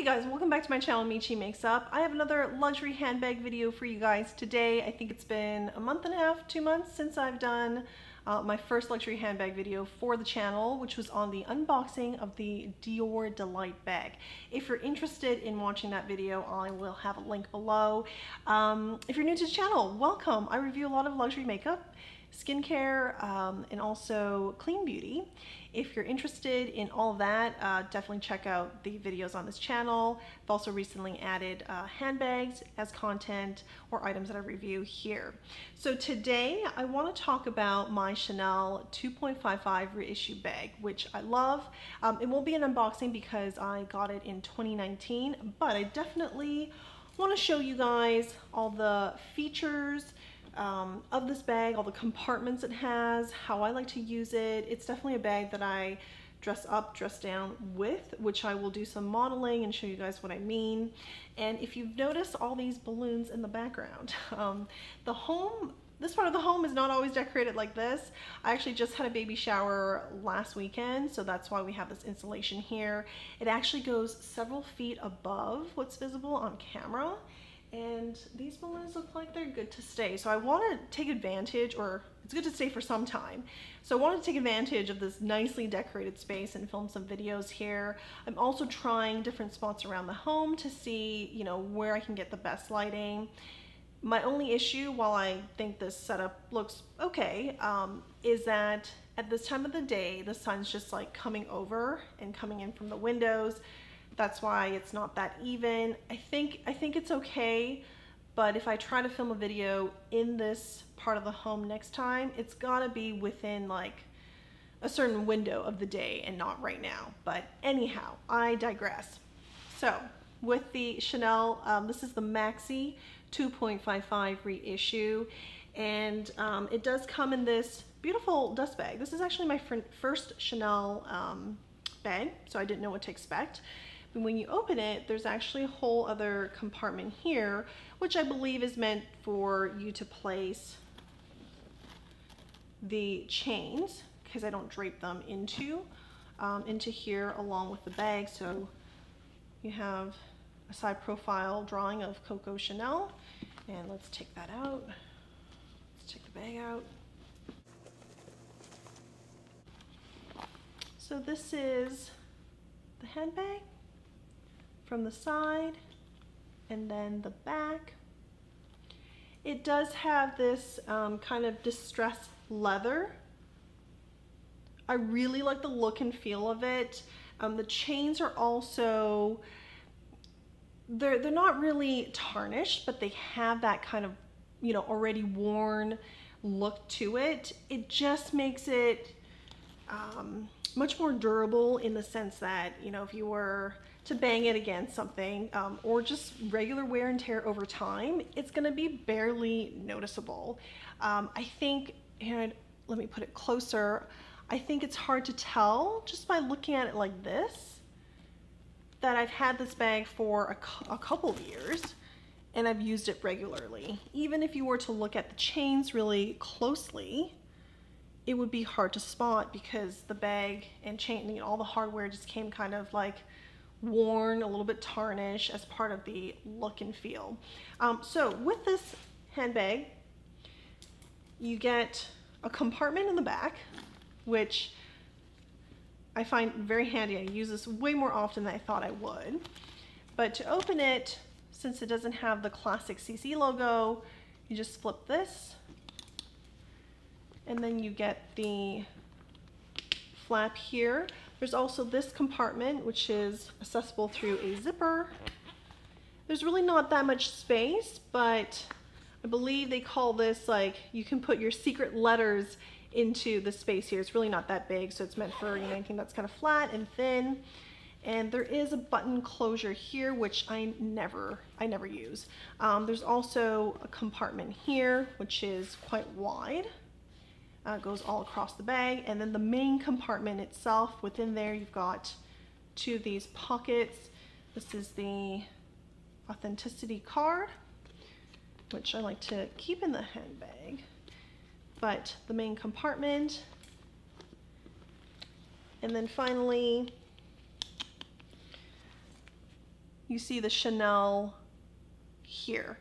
Hey guys, welcome back to my channel, Michi Makes Up. I have another luxury handbag video for you guys today. I think it's been a month and a half, 2 months since I've done my first luxury handbag video for the channel, which was on the unboxing of the Dior Delight bag. If you're interested in watching that video, I will have a link below. If you're new to the channel, welcome. I review a lot of luxury makeup, skincare, and also clean beauty. If you're interested in all of that, definitely check out the videos on this channel. I've also recently added handbags as content or items that I review here. So today I want to talk about my Chanel 2.55 reissue bag, which I love. It won't be an unboxing because I got it in 2019, but I definitely want to show you guys all the features of this bag, all the compartments it has, how I like to use it. It's definitely a bag that I dress up, dress down with, which I will do some modeling and show you guys what I mean. And if you've noticed all these balloons in the background, this part of the home is not always decorated like this. I actually just had a baby shower last weekend, so that's why we have this installation here. It actually goes several feet above what's visible on camera. And these balloons look like they're good to stay. So I want to take advantage, or it's good to stay for some time. So I want to take advantage of this nicely decorated space and film some videos here. I'm also trying different spots around the home to see, where I can get the best lighting. My only issue, while I think this setup looks okay, is that at this time of the day, the sun's just like coming over and coming in from the windows. That's why it's not that even. I think it's okay, but if I try to film a video in this part of the home next time, it's gotta be within like a certain window of the day and not right now. But anyhow, I digress. So with the Chanel, this is the Maxi 2.55 reissue, and it does come in this beautiful dust bag. This is actually my first Chanel bag, so I didn't know what to expect. And when you open it, there's actually a whole other compartment here, which I believe is meant for you to place the chains, because I don't drape them into here along with the bag. So you have a side profile drawing of Coco Chanel, and let's take that out. Let's take the bag out. So this is the handbag from the side, and then the back. It does have this kind of distressed leather. I really like the look and feel of it. The chains are also, they're not really tarnished, but they have that kind of, already worn look to it. It just makes it much more durable in the sense that, if you were to bang it against something or just regular wear and tear over time, it's going to be barely noticeable. I think, here, let me put it closer. I think it's hard to tell just by looking at it like this that I've had this bag for a couple of years and I've used it regularly. Even if you were to look at the chains really closely, it would be hard to spot because the bag and chain, all the hardware just came kind of like worn, a little bit tarnished as part of the look and feel. So with this handbag, you get a compartment in the back, which I find very handy. I use this way more often than I thought I would. But to open it, since it doesn't have the classic CC logo, you just flip this, and then you get the flap here. There's also this compartment, which is accessible through a zipper. There's really not that much space, but I believe they call this, like, you can put your secret letters into the space here. It's really not that big, so it's meant for anything that's kind of flat and thin. And there is a button closure here, which I never use. There's also a compartment here, which is quite wide. Goes all across the bag, and then the main compartment itself, within there you've got two of these pockets. This is the authenticity card, which I like to keep in the handbag, but the main compartment. And then finally you see the Chanel here.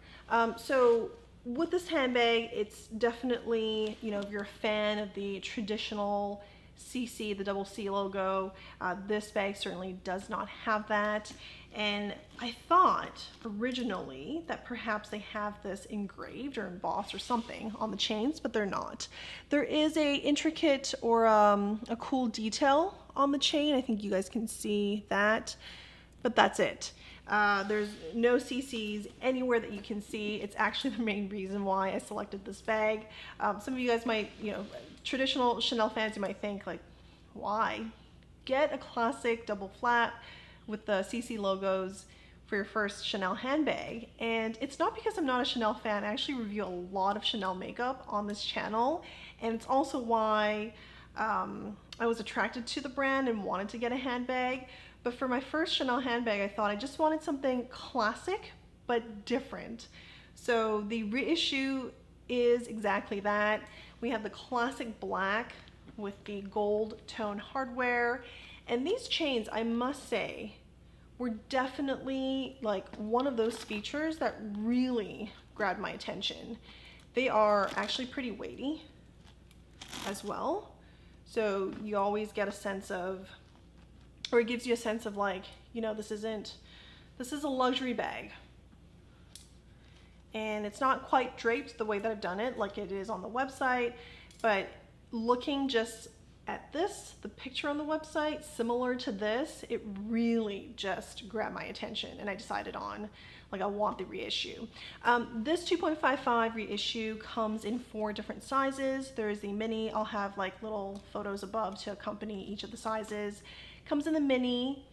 So with this handbag, it's definitely, you know, if you're a fan of the traditional CC, the double C logo, this bag certainly does not have that. And I thought originally that perhaps they have this engraved or embossed or something on the chains, but they're not. There is a intricate or a cool detail on the chain. I think you guys can see that, but that's it. There's no CCs anywhere that you can see. It's actually the main reason why I selected this bag. Some of you guys might, you know, traditional Chanel fans, you might think like, why? Get a classic double flap with the CC logos for your first Chanel handbag. And it's not because I'm not a Chanel fan. I actually review a lot of Chanel makeup on this channel. And it's also why I was attracted to the brand and wanted to get a handbag. But for my first Chanel handbag, I thought I just wanted something classic, but different. So the reissue is exactly that. We have the classic black with the gold tone hardware. And these chains, I must say, were definitely like one of those features that really grabbed my attention. They are actually pretty weighty as well. So you always get a sense of, or it gives you a sense of like, you know, this is a luxury bag. And it's not quite draped the way that I've done it like it is on the website, but looking just at this, the picture on the website, similar to this, it really just grabbed my attention and I decided on, like, I want the reissue. This 2.55 reissue comes in 4 different sizes. There's the mini, I'll have like little photos above to accompany each of the sizes. Comes in the mini,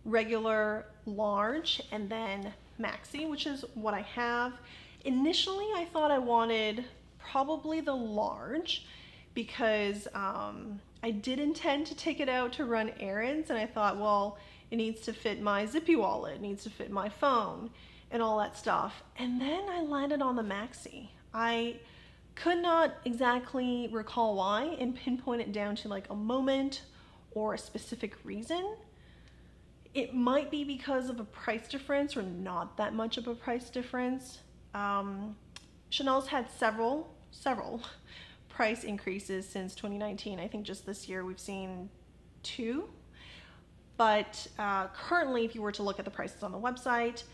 regular, large, and then maxi, which is what I have. Initially, I thought I wanted probably the large because I did intend to take it out to run errands, and I thought, well, it needs to fit my zippy wallet, it needs to fit my phone, and all that stuff. And then I landed on the maxi. I could not exactly recall why and pinpoint it down to like a moment or a specific reason. It might be because of a price difference or not that much of a price difference. Chanel's had several price increases since 2019. I think just this year we've seen 2. But currently, if you were to look at the prices on the website,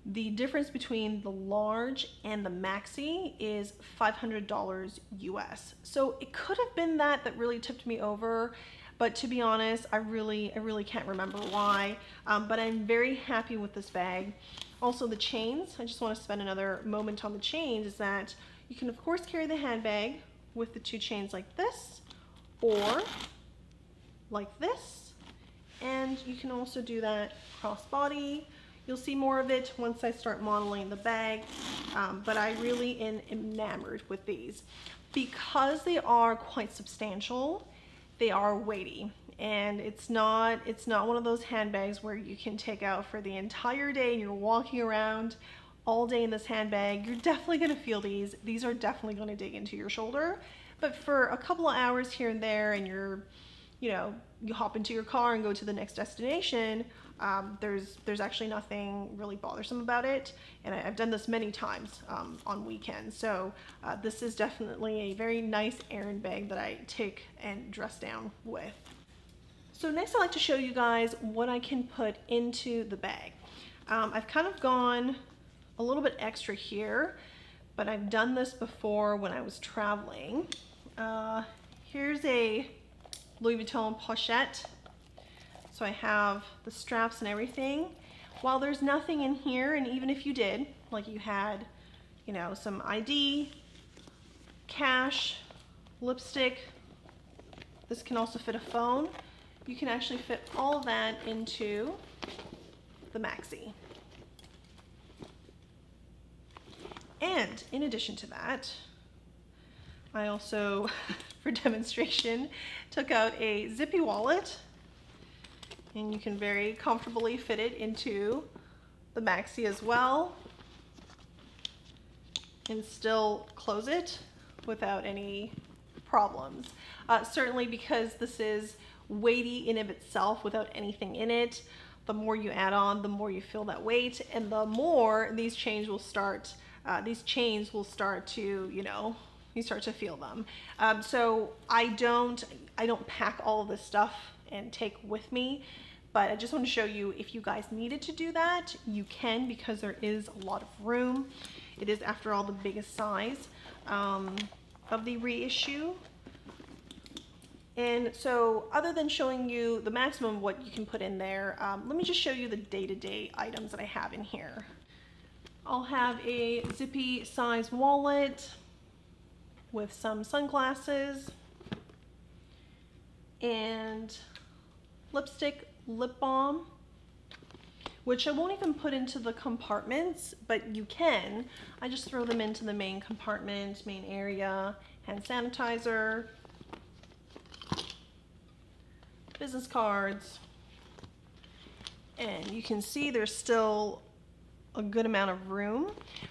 the difference between the large and the maxi is $500 US. So it could have been that really tipped me over. But to be honest, I really can't remember why. But I'm very happy with this bag. Also the chains, I just want to spend another moment on the chains, is that you can of course carry the handbag with the 2 chains like this, or like this. And you can also do that crossbody. You'll see more of it once I start modeling the bag. But I really am enamored with these. Because they are quite substantial, they are weighty, and it's not one of those handbags where you can take out for the entire day and you're walking around all day in this handbag. You're definitely going to feel these. These are definitely going to dig into your shoulder, but for a couple of hours here and there, and you hop into your car and go to the next destination, there's actually nothing really bothersome about it. And I've done this many times on weekends. So this is definitely a very nice errand bag that I take and dress down with. So next I'd like to show you guys what I can put into the bag. I've kind of gone a little bit extra here, but I've done this before when I was traveling. Here's a Louis Vuitton pochette. So I have the straps and everything. While there's nothing in here, and even if you did, like you had, some ID, cash, lipstick, this can also fit a phone. You can actually fit all of that into the maxi. And in addition to that, I also, for demonstration, took out a zippy wallet, and you can very comfortably fit it into the maxi as well and still close it without any problems. Certainly because this is weighty in of itself without anything in it, the more you add on, the more you feel that weight, and the more these chains will start to, you know, you start to feel them. So I don't pack all of this stuff and take with me, but I just want to show you, if you guys needed to do that, you can, because there is a lot of room. It is, after all, the biggest size of the reissue. And so, other than showing you the maximum of what you can put in there, let me just show you the day-to-day items that I have in here. I'll have a zippy size wallet with some sunglasses and lipstick, lip balm, which I won't even put into the compartments, but you can. I just throw them into the main compartment, main area. Hand sanitizer, business cards, and you can see there's still a good amount of room.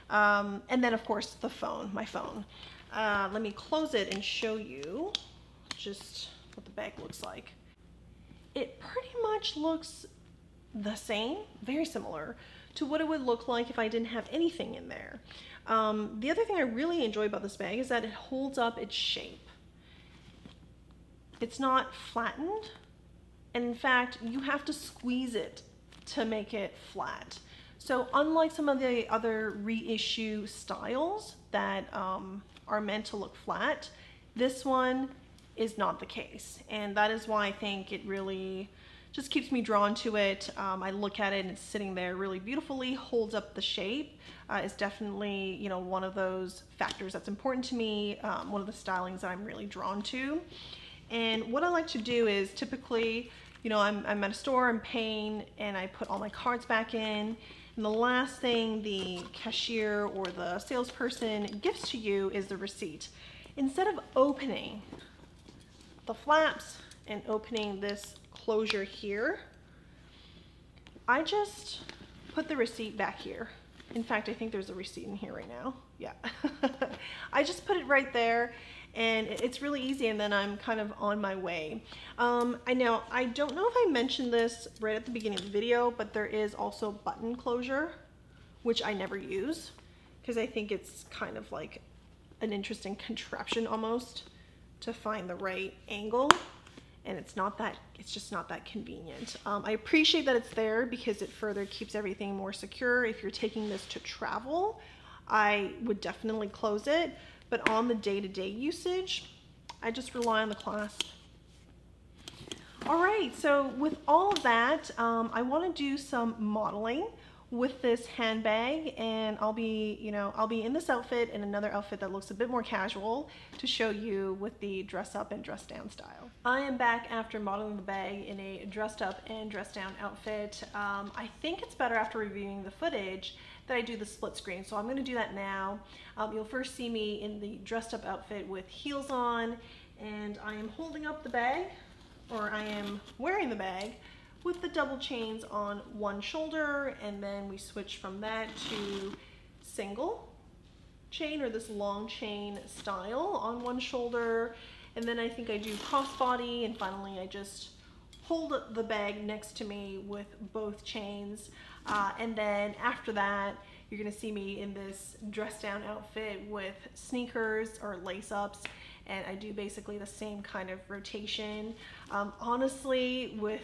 And then of course the phone, my phone. Let me close it and show you just what the bag looks like. It pretty much looks the same, very similar to what it would look like if I didn't have anything in there. The other thing I really enjoy about this bag is that it holds up its shape. It's not flattened, and in fact, you have to squeeze it to make it flat. So unlike some of the other reissue styles that are meant to look flat, this one is not the case. And that is why I think it really just keeps me drawn to it. I look at it and it's sitting there really beautifully, holds up the shape. Is definitely, you know, one of those factors that's important to me, one of the stylings that I'm really drawn to. And what I like to do is, typically, you know, I'm at a store, I'm paying, and I put all my cards back in, and the last thing the cashier or the salesperson gives to you is the receipt. Instead of opening the flaps and opening this closure here, I just put the receipt back here. In fact, I think there's a receipt in here right now. Yeah. I just put it right there, and it's really easy, and then I'm kind of on my way. I know, I don't know if I mentioned this right at the beginning of the video, but there is also button closure, which I never use, because I think it's kind of like an interesting contraption almost to find the right angle, and it's just not that convenient. I appreciate that it's there because it further keeps everything more secure. If you're taking this to travel, I would definitely close it, but on the day-to-day usage, I just rely on the clasp. All right, so with all of that, I want to do some modeling with this handbag, and I'll be in this outfit and another outfit that looks a bit more casual to show you with the dress up and dress down style. I am back after modeling the bag in a dressed up and dress down outfit. I think it's better after reviewing the footage that I do the split screen, so I'm going to do that now. You'll first see me in the dressed up outfit with heels on, and I am holding up the bag, or I am wearing the bag with the double chains on one shoulder, and then we switch from that to single chain, or this long chain style on one shoulder, and then I think I do crossbody, and finally I just hold the bag next to me with both chains, and then after that you're gonna see me in this dress down outfit with sneakers or lace ups, and I do basically the same kind of rotation. Honestly, with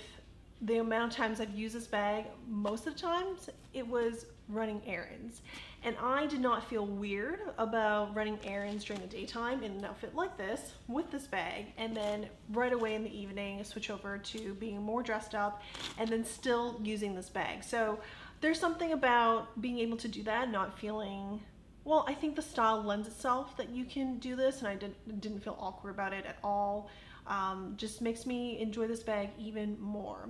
the amount of times I've used this bag, most of the times it was running errands, and I did not feel weird about running errands during the daytime in an outfit like this with this bag, and then right away in the evening switch over to being more dressed up and then still using this bag. So there's something about being able to do that, not feeling, well, I think the style lends itself that you can do this, and I didn't feel awkward about it at all. Just makes me enjoy this bag even more.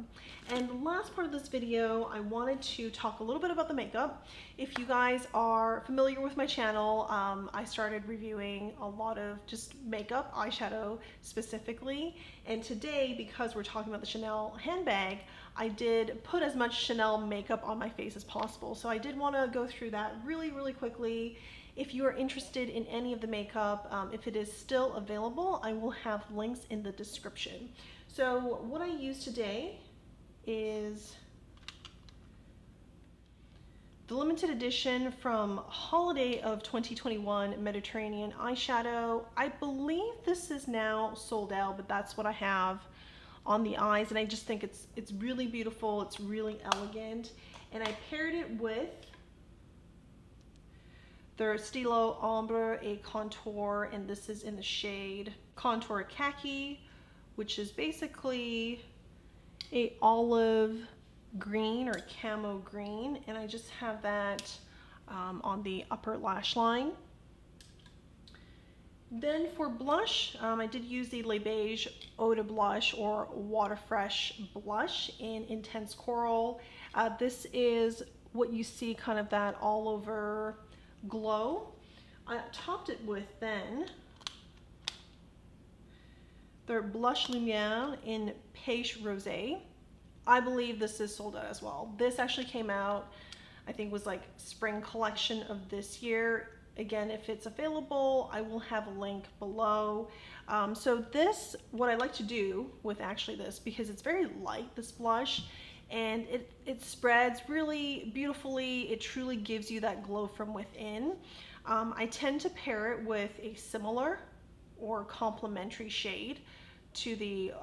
And the last part of this video, I wanted to talk a little bit about the makeup. If you guys are familiar with my channel, I started reviewing a lot of just makeup, eyeshadow specifically, and today, because we're talking about the Chanel handbag, I did put as much Chanel makeup on my face as possible. So I did want to go through that really, really quickly. If you are interested in any of the makeup, if it is still available, I will have links in the description. So what I use today is the limited edition from Holiday of 2021 Mediterranean eyeshadow. I believe this is now sold out, but that's what I have on the eyes, and I just think it's really beautiful. It's really elegant, and I paired it with their Stilo Ombre et Contour, and this is in the shade Contour Khaki, which is basically a olive green or camo green, and I just have that on the upper lash line. Then for blush, I did use the Le Beige Eau de Blush or Water Fresh blush in Intense Coral. This is what you see, kind of that all over glow. I topped it with then their Blush Lumiere in Pêche Rosé. I believe this is sold out as well. This actually came out, I think was like spring collection of this year. Again, if it's available, I will have a link below. So this, what I like to do with actually this, because it's very light, this blush, and it spreads really beautifully. It truly gives you that glow from within. I tend to pair it with a similar or complementary shade to the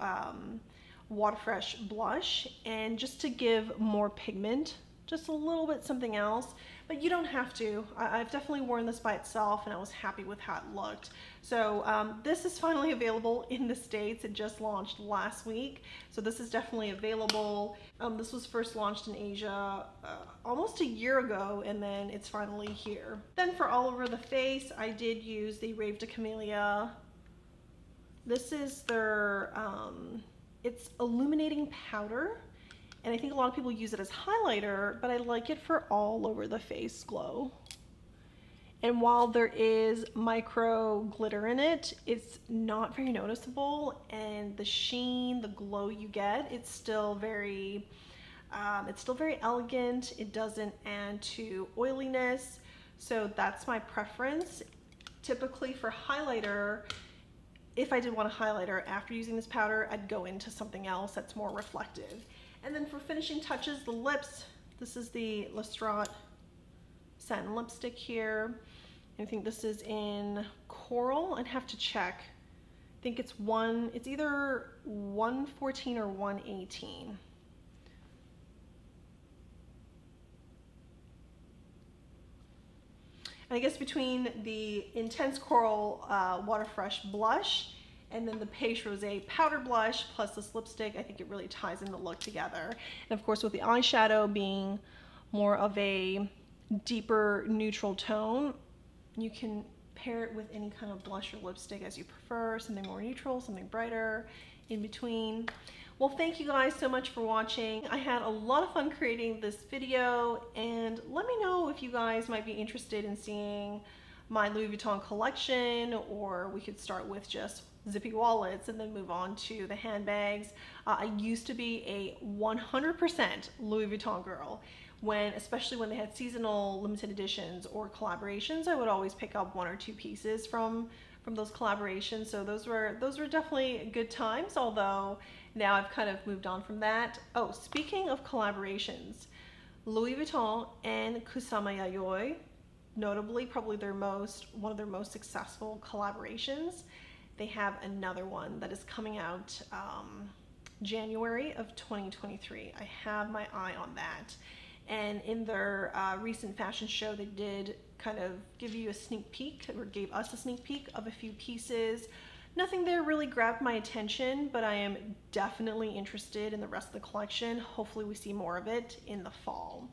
Water Fresh blush, and just to give more pigment, just a little bit something else, but you don't have to. I've definitely worn this by itself and I was happy with how it looked. So this is finally available in the States. It just launched last week, so this is definitely available. This was first launched in Asia almost a year ago, and then it's finally here. Then for all over the face, I did use the Rave de Camellia. This is their it's illuminating powder, and I think a lot of people use it as highlighter, but I like it for all over the face glow. And while there is micro glitter in it, it's not very noticeable, and the sheen, the glow you get, it's still very elegant. It doesn't add to oiliness, so that's my preference. Typically for highlighter, if I did want a highlighter after using this powder, I'd go into something else that's more reflective. And then for finishing touches, the lips, this is the Lestrade satin lipstick here. I think this is in Coral. I'd have to check. I think it's either 114 or 118. And I guess between the Intense Coral Water Fresh blush and then the Pêche Rosé powder blush plus this lipstick, I think it really ties in the look together. And of course, with the eyeshadow being more of a deeper neutral tone, you can pair it with any kind of blush or lipstick as you prefer, something more neutral, something brighter, in between. Well, thank you guys so much for watching. I had a lot of fun creating this video, and let me know if you guys might be interested in seeing my Louis Vuitton collection, or we could start with just zippy wallets and then move on to the handbags. I used to be a 100% Louis Vuitton girl. Especially when they had seasonal limited editions or collaborations, I would always pick up one or two pieces from those collaborations. So those were definitely good times, although now I've kind of moved on from that. Oh, speaking of collaborations, Louis Vuitton and Kusama Yayoi, notably probably one of their most successful collaborations. They have another one that is coming out January of 2023. I have my eye on that. And in their recent fashion show, they did kind of give you a sneak peek, or gave us a sneak peek of a few pieces. Nothing there really grabbed my attention, but I am definitely interested in the rest of the collection. Hopefully we see more of it in the fall.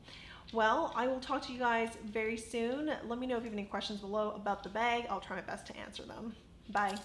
Well, I will talk to you guys very soon. Let me know if you have any questions below about the bag. I'll try my best to answer them. Bye.